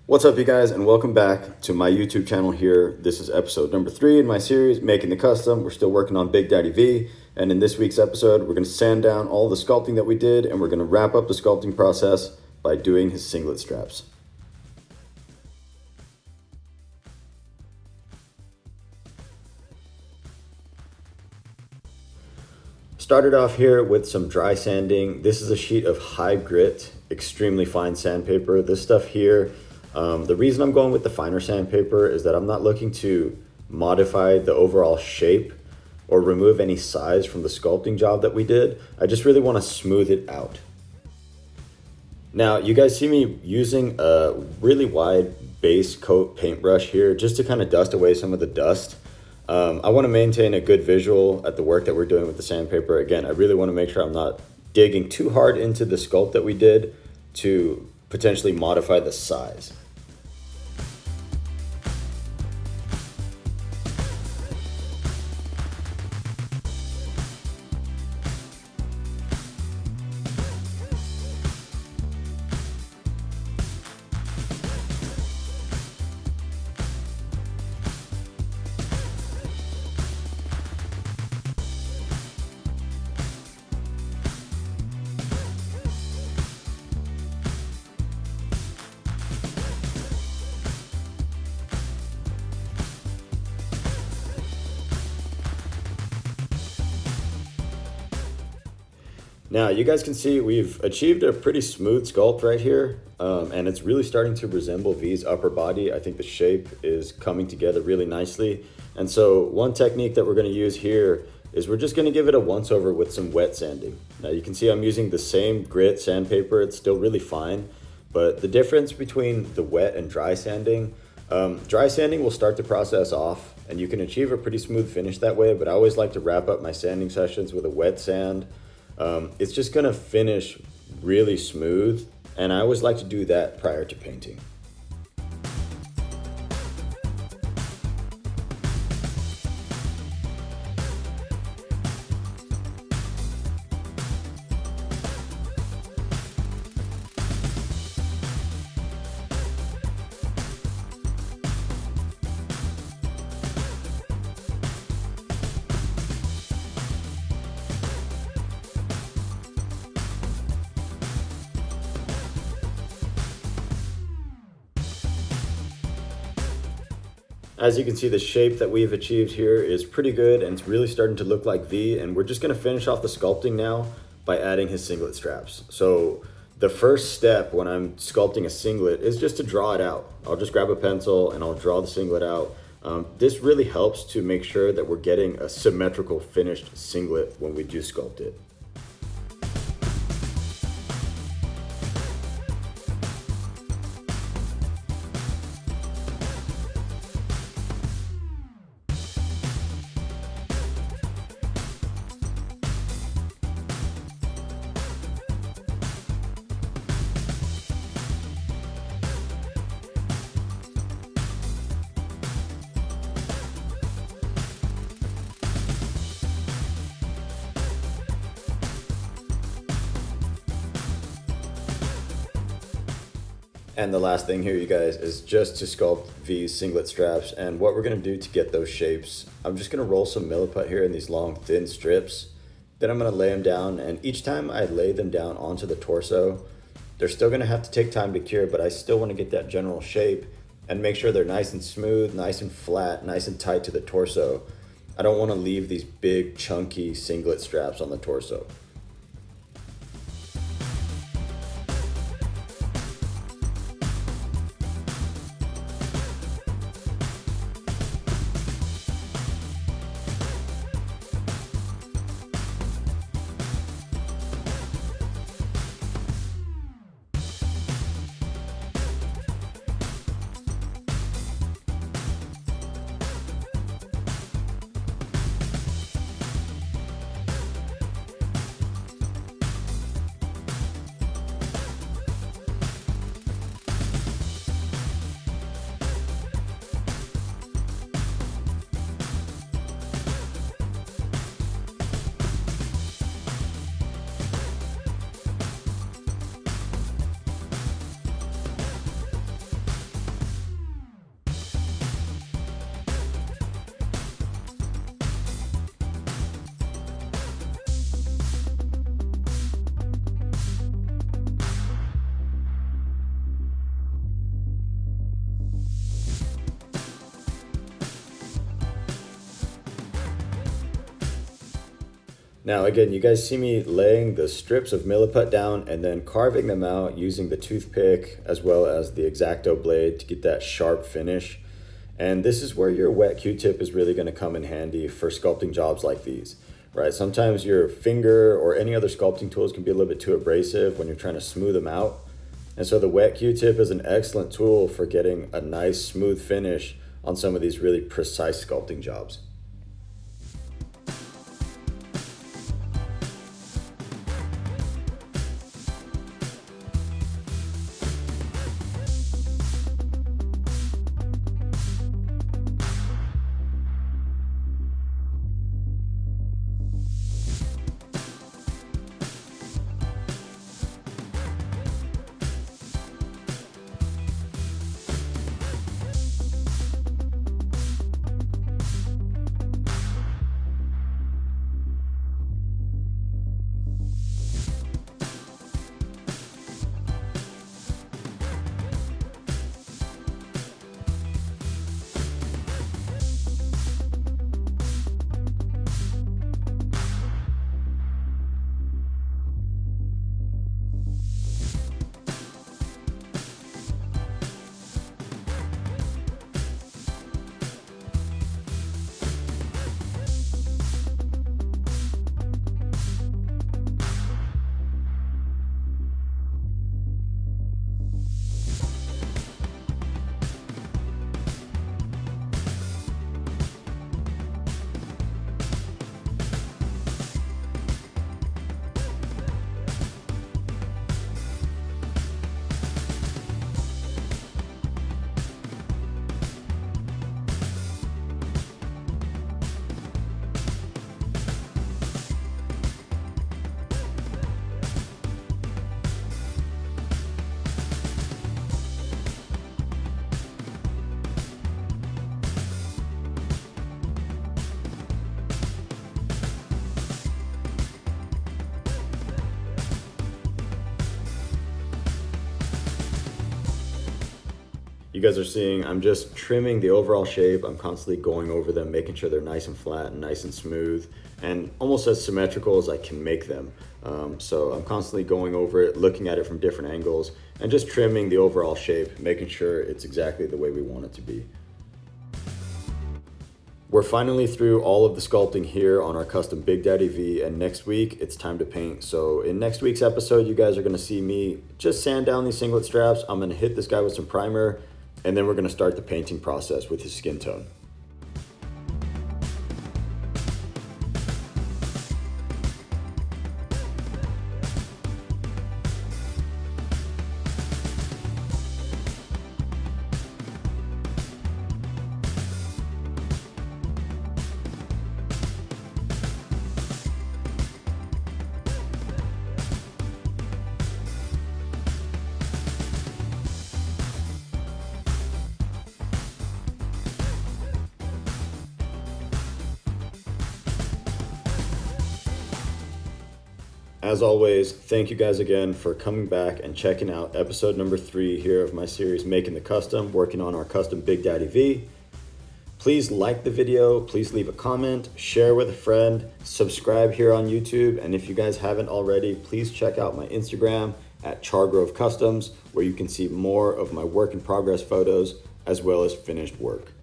What's up, you guys, and welcome back to my YouTube channel here. This is episode number 3 in my series, Making the Custom. We're still working on Big Daddy V, and in this week's episode, we're going to sand down all the sculpting that we did, and we're going to wrap up the sculpting process by doing his singlet straps. Started off here with some dry sanding. This is a sheet of high grit, extremely fine sandpaper. This stuff here, the reason I'm going with the finer sandpaper is that I'm not looking to modify the overall shape or remove any size from the sculpting job that we did. I just really want to smooth it out. Now, you guys see me using a really wide base coat paintbrush here just to kind of dust away some of the dust. I want to maintain a good visual at the work that we're doing with the sandpaper. Again, I really want to make sure I'm not digging too hard into the sculpt that we did to potentially modify the size. Now, you guys can see we've achieved a pretty smooth sculpt right here, and it's really starting to resemble V's upper body. I think the shape is coming together really nicely. And so one technique that we're going to use here is we're just going to give it a once over with some wet sanding. Now, you can see I'm using the same grit sandpaper. It's still really fine, but the difference between the wet and dry sanding will start the process off, and you can achieve a pretty smooth finish that way, but I always like to wrap up my sanding sessions with a wet sand. It's just gonna finish really smooth, and I always like to do that prior to painting. As you can see, the shape that we've achieved here is pretty good, and it's really starting to look like V, and we're just gonna finish off the sculpting now by adding his singlet straps. So the first step when I'm sculpting a singlet is just to draw it out. I'll just grab a pencil and I'll draw the singlet out. This really helps to make sure that we're getting a symmetrical finished singlet when we do sculpt it. And the last thing here, you guys, is just to sculpt these singlet straps. And what we're gonna do to get those shapes, I'm just gonna roll some milliput here in these long, thin strips. Then I'm gonna lay them down, and each time I lay them down onto the torso, they're still gonna have to take time to cure, but I still wanna get that general shape and make sure they're nice and smooth, nice and flat, nice and tight to the torso. I don't wanna leave these big, chunky singlet straps on the torso. Now again, you guys see me laying the strips of milliput down and then carving them out using the toothpick as well as the X-Acto blade to get that sharp finish. And this is where your wet Q-tip is really going to come in handy for sculpting jobs like these, right? Sometimes your finger or any other sculpting tools can be a little bit too abrasive when you're trying to smooth them out. And so the wet Q-tip is an excellent tool for getting a nice smooth finish on some of these really precise sculpting jobs. You guys are seeing I'm just trimming the overall shape. I'm constantly going over them, making sure they're nice and flat and nice and smooth and almost as symmetrical as I can make them. So I'm constantly going over it, looking at it from different angles and just trimming the overall shape, making sure it's exactly the way we want it to be. We're finally through all of the sculpting here on our custom Big Daddy V, and next week it's time to paint. So in next week's episode, you guys are gonna see me just sand down these singlet straps. I'm gonna hit this guy with some primer, and then we're gonna start the painting process with his skin tone. As always, thank you guys again for coming back and checking out episode number 3 here of my series Making the Custom, working on our custom Big Daddy V. Please like the video, please leave a comment, share with a friend, subscribe here on YouTube, and if you guys haven't already, please check out my Instagram at Chargrove Customs, where you can see more of my work in progress photos as well as finished work.